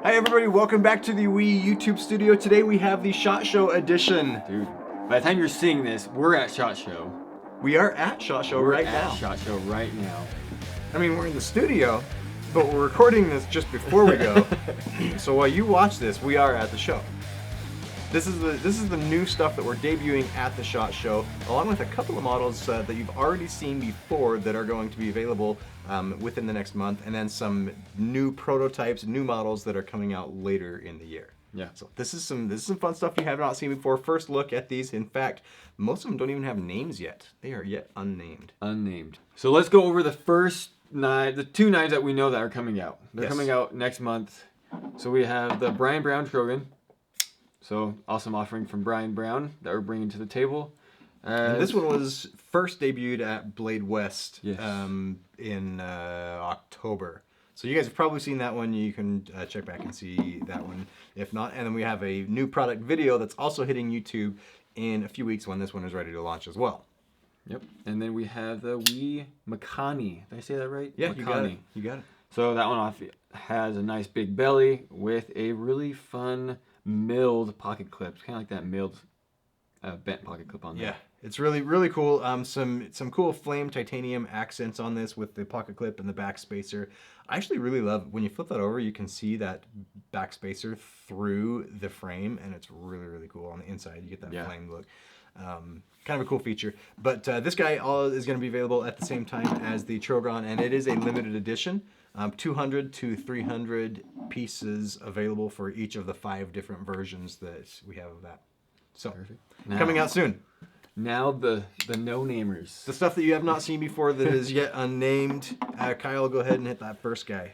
Hi everybody, welcome back to the Wii YouTube studio. Today we have the SHOT Show edition. Dude, by the time you're seeing this, we're at SHOT Show. We are at SHOT Show right now. We're at SHOT Show right now. I mean, we're in the studio, but we're recording this just before we go. So while you watch this, we are at the show. This is the new stuff that we're debuting at the SHOT Show, along with a couple of models that you've already seen before that are going to be available within the next month, and then some new prototypes, new models that are coming out later in the year. Yeah. So this is some fun stuff you have not seen before. First look at these. In fact, most of them don't even have names yet. They are yet unnamed. Unnamed. So let's go over the first nine, the two nines that we know that are coming out. They're coming out next month. So we have the Brian Brown Trogan. So awesome offering from Brian Brown that we're bringing to the table. And this one was first debuted at Blade West in October. So you guys have probably seen that one. You can check back and see that one if not. And then we have a new product video that's also hitting YouTube in a few weeks when this one is ready to launch as well. Yep. And then we have the Wii Makani. Did I say that right? Yeah, Makani. you got it. You got it. So that one has a nice big belly with a really fun milled pocket clip. It's kind of like that milled bent pocket clip on there. Yeah, it's really cool. Some cool flame titanium accents on this with the pocket clip and the back spacer. I actually really love when you flip that over, you can see that back spacer through the frame, and it's really cool. On the inside, you get that flame look. Kind of a cool feature. But this guy is going to be available at the same time as the Trogon, and it is a limited edition. 200 to 300 pieces available for each of the 5 different versions that we have of that. So, coming out soon. Now the no-namers. The stuff that you have not seen before that is yet unnamed. Kyle, go ahead and hit that first guy.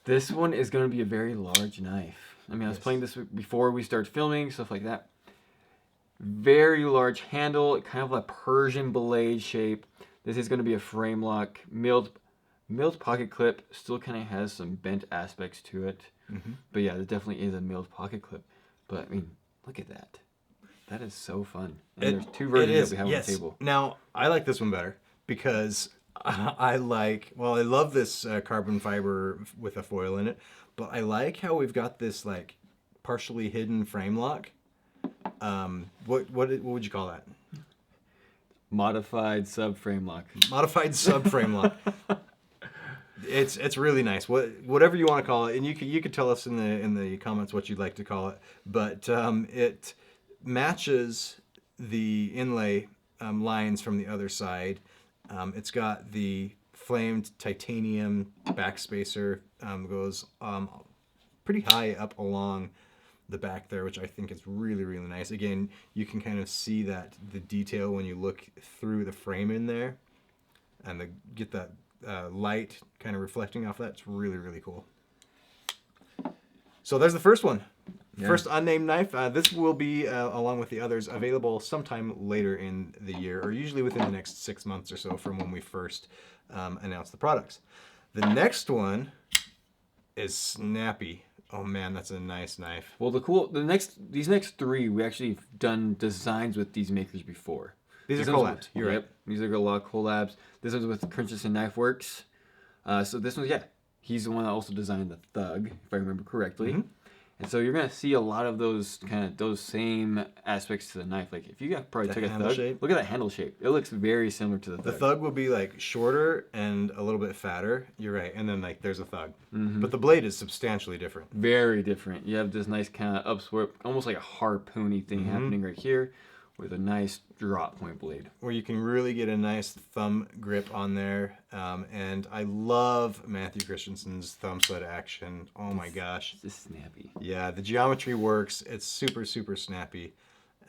This one is going to be a very large knife. I mean, I was playing this before we started filming, stuff like that. Very large handle, kind of a Persian blade shape. This is going to be a frame lock, milled pocket clip. Still kind of has some bent aspects to it. But yeah, it definitely is a milled pocket clip. But I mean, look at that. That is so fun. And there's 2 versions that we have on the table. Now, I like this one better because I love this carbon fiber with a foil in it, but I like how we've got this like partially hidden frame lock. What would you call that? Modified subframe lock. Modified subframe lock. It's really nice. Whatever you want to call it, and you could tell us in the comments what you'd like to call it. But it matches the inlay lines from the other side. It's got the flamed titanium backspacer, goes pretty high up along the back there, which I think is really nice. Again, you can kind of see the detail when you look through the frame in there, and get that light kind of reflecting off that. It's really cool. So there's the first one. First unnamed knife. This will be, along with the others, available sometime later in the year, or usually within the next 6 months or so from when we first announced the products. The next one is Snappy. Oh man, that's a nice knife. Well, these next 3, we actually done designs with these makers before. These are collabs. You're right. These are a lot of collabs. This one's with Princess and Knife Works. So this one's, he's the one that also designed the Thug, if I remember correctly. And so you're gonna see a lot of those same aspects to the knife. Like if you probably took a Thug, look at that handle shape. It looks very similar to the Thug. The Thug will be like shorter and a little bit fatter. You're right. And then like there's a Thug, but the blade is substantially different. Very different. You have this nice kind of upswip, almost like a harpoony thing happening right here, with a nice drop point blade. Where you can really get a nice thumb grip on there. And I love Matthew Christensen's thumb stud action. Oh my gosh. It's snappy. Yeah, the geometry works. It's super snappy.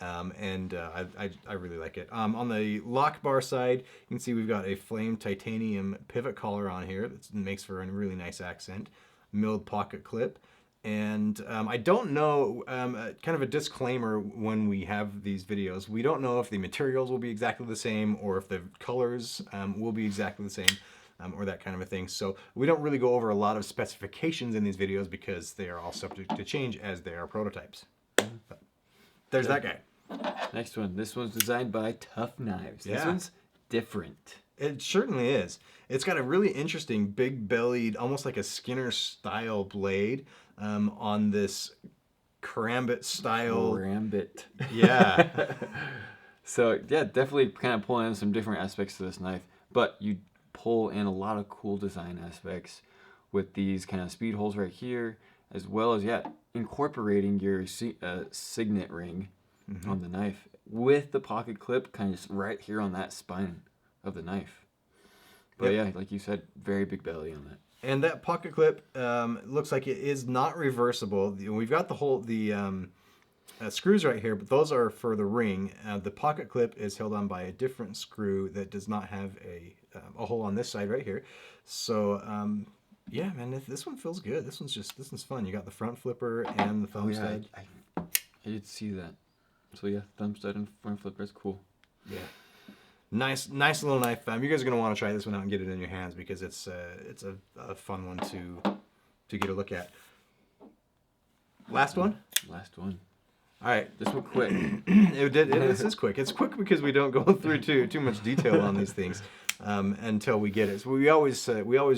And I really like it. On the lock bar side, you can see we've got a flame titanium pivot collar on here that makes for a really nice accent. Milled pocket clip. And I don't know, kind of a disclaimer when we have these videos, we don't know if the materials will be exactly the same or if the colors will be exactly the same or that kind of a thing. So we don't really go over a lot of specifications in these videos because they are all subject to change as they are prototypes. But there's that guy. Next one. This one's designed by Tough Knives. This one's different. It certainly is. It's got a really interesting big-bellied, almost like a Skinner-style blade on this karambit style. Rambit. Yeah. So yeah, definitely kind of pulling in some different aspects to this knife, but you pull in a lot of cool design aspects with these kind of speed holes right here, as well as incorporating your signet ring on the knife with the pocket clip kind of just right here on that spine of the knife. But yeah, like you said, very big belly on that. And that pocket clip looks like it is not reversible. We've got the screws right here, but those are for the ring. The pocket clip is held on by a different screw that does not have a hole on this side right here. So yeah, man, this one feels good. This one's fun. You got the front flipper and the thumb stud. I did see that. So yeah, thumb stud and front flipper is cool. Yeah. Nice little knife. You guys are gonna want to try this one out and get it in your hands because it's a fun one to get a look at. Last one. Last one. All right, this one quick. This is quick. It's quick because we don't go through too much detail on these things until we get it. So we always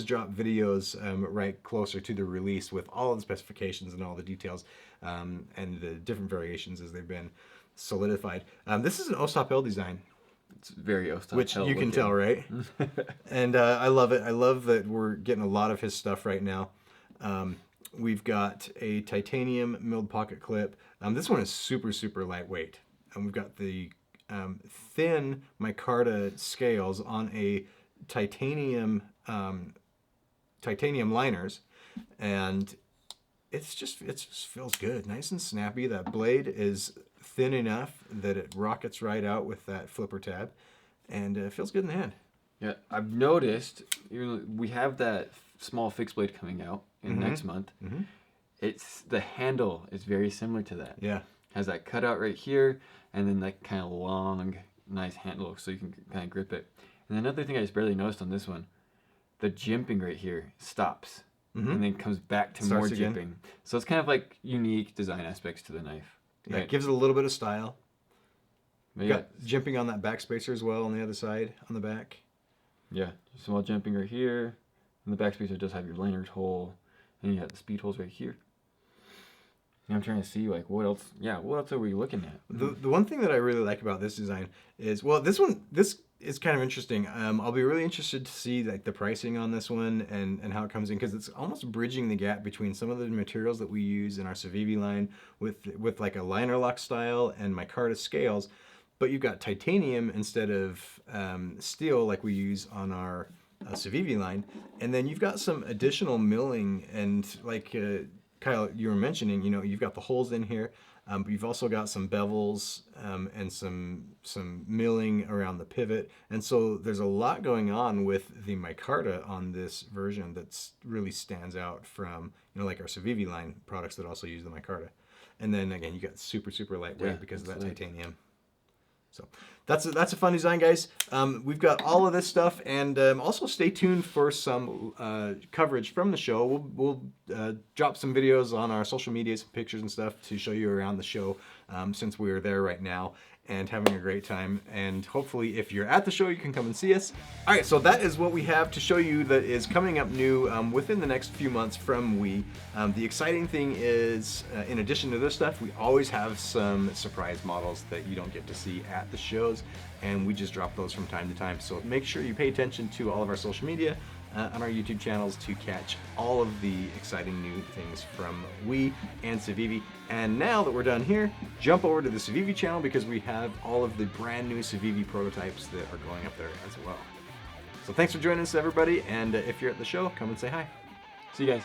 drop videos right closer to the release with all of the specifications and all the details and the different variations as they've been solidified. This is an Ostap design. It's very Ostap, which you can tell, right? And I love it. I love that we're getting a lot of his stuff right now. We've got a titanium milled pocket clip. This one is super lightweight. And we've got the thin micarta scales on a titanium liners, and it just feels good, nice and snappy. That blade is thin enough that it rockets right out with that flipper tab, and it feels good in the hand. Yeah, I've noticed, we have that small fixed blade coming out in next month. It's the handle is very similar to that. Yeah, has that cutout right here, and then that kind of long, nice handle, so you can kind of grip it. And another thing I just barely noticed on this one, the jimping right here stops, and then comes back to more jimping. So it's kind of like unique design aspects to the knife. Yeah, it gives it a little bit of style. Got jimping on that back spacer as well on the other side, on the back. Yeah, small jimping right here. And the back spacer does have your liner's hole, and you have the speed holes right here. And I'm trying to see like what else. Yeah, what else are we looking at? The one thing that I really like about this design is, well, this is kind of interesting. I'll be really interested to see like the pricing on this one and how it comes in, because it's almost bridging the gap between some of the materials that we use in our Subframe line with like a liner lock style and micarta scales, but you've got titanium instead of steel like we use on our Subframe line, and then you've got some additional milling and like Kyle, you were mentioning, you've got the holes in here, but you've also got some bevels and some milling around the pivot, and so there's a lot going on with the micarta on this version that's really stands out from like our Subframe line products that also use the micarta. And then again, you got super lightweight because of that titanium. So that's a fun design, guys. We've got all of this stuff, and also stay tuned for some coverage from the show. We'll drop some videos on our social medias, pictures and stuff to show you around the show, since we're there right now and having a great time. And hopefully if you're at the show, you can come and see us. All right, so that is what we have to show you that is coming up new within the next few months from We. The exciting thing is, in addition to this stuff, we always have some surprise models that you don't get to see at the shows, and we just drop those from time to time. So make sure you pay attention to all of our social media on our YouTube channels to catch all of the exciting new things from We and Subframe. And now that we're done here, jump over to the Subframe channel, because we have all of the brand new Subframe prototypes that are going up there as well. So thanks for joining us, everybody, and if you're at the show, come and say hi. See you guys.